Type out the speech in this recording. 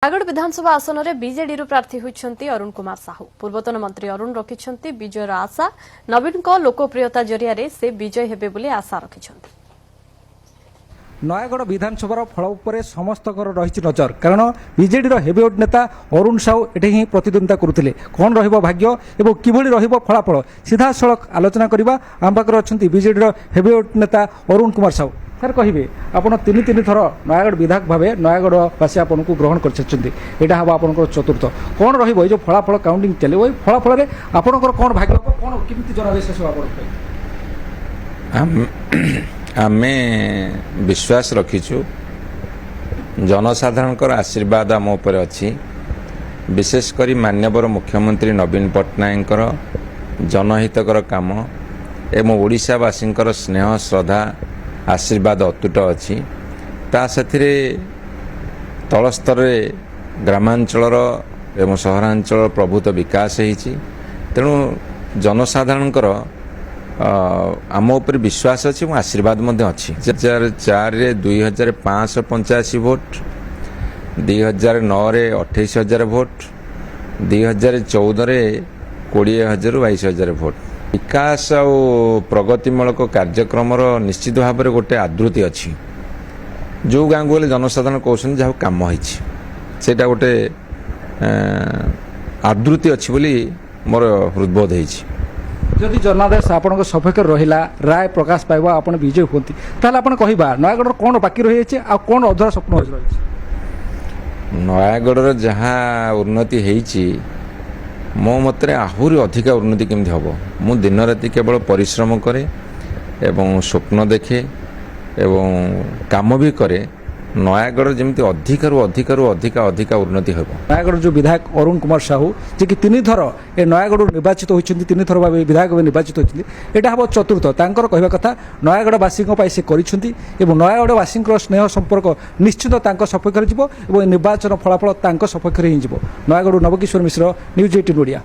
नयागढ़ विधानसभा आसन में बीजेडी प्रार्थी होती अरुण कुमार साहू। पूर्वतन मंत्री अरुण रखिंट विजयर आशा। नवीन लोकप्रियता जरिया से विजय हेबे बोली आशा रखिंट। नयागढ़ विधानसभा फल पर समस्त रही नजर कारण बीजेडी हेवीवेट नेता अरुण साहू एटे ही प्रतिद्वंदिता करुले। कौन रभाग्य और किभली फलाफल सीधा सड़क आलोचना करवा आम पाखे अच्छा बीजेडी हेवीवेट नेता अरुण कुमार साहू। सर कहे आप तीन थर नयागढ़ विधायक भाव नयागढ़वासी आपन को ग्रहण कर हम आप चतुर्थ कौन रो फलाफल काउंटिंग चलो फलाफल आपंकर कौन भाग्य कौन केमी जनादेश आमे विश्वास रखीचु जनसाधारण आशीर्वाद आम उपर अच्छी विशेषकर मान्यवर मुख्यमंत्री नवीन पट्टनायक जनहितकर काम एवं ओडिशावासी स्नेह श्रद्धा आशीर्वाद अतुट अच्छी ता साथिरे तल स्तर ग्रामांचल एवं सहरांचल प्रभुत विकास होती तेणु जनसाधारणकर आम उपर विश्वास अच्छी और आशीर्वाद अच्छी 2004 2585 भोट 2009 28,000 भोट 2014 20,000 22,000 भोट विकास और प्रगतिमूलक कार्यक्रम निश्चित भाव में गोटे आदृति अच्छी जो गाँव को जनसाधारण कहते जहाँ कम होटा गोटे आदृति अच्छी बोली मोर हृदबोध होती। जदि जनादेश आपण सपक्ष रहा राय प्रकाश पाइबा आप विजय होती आप कहवा नयागढ़ कौन बाकी रही है कौन अधूरा स्वप्न रही नयागढ़ जहाँ उन्नति होती मो मतरे आहुरी अधिका उन्नति केमती हम मु दिन राति केवल परिश्रम करे एवं स्वप्न देखे एवं काम भी करे नयागढ़ जमी अधिकारु अधिकारु अधिका अधिका उन्नति हो। नयागढ़ जो विधायक अरुण कुमार साहू जी कि तीन थर ए नयागढ़ निर्वाचित होती तीन थर भाव विधायक निर्वाचित होती यहाँ हम चतुर्थ तांकर कहवा कथा नयागढ़वासी से करिसेंती एवं नयागढ़वासी स्नेह संपर्क निश्चित सपक्ष जीव निर्वाचन फलाफल सपक्ष ही नयागढ़ नवकिशोर मिश्र न्यूज 18 ओडिया।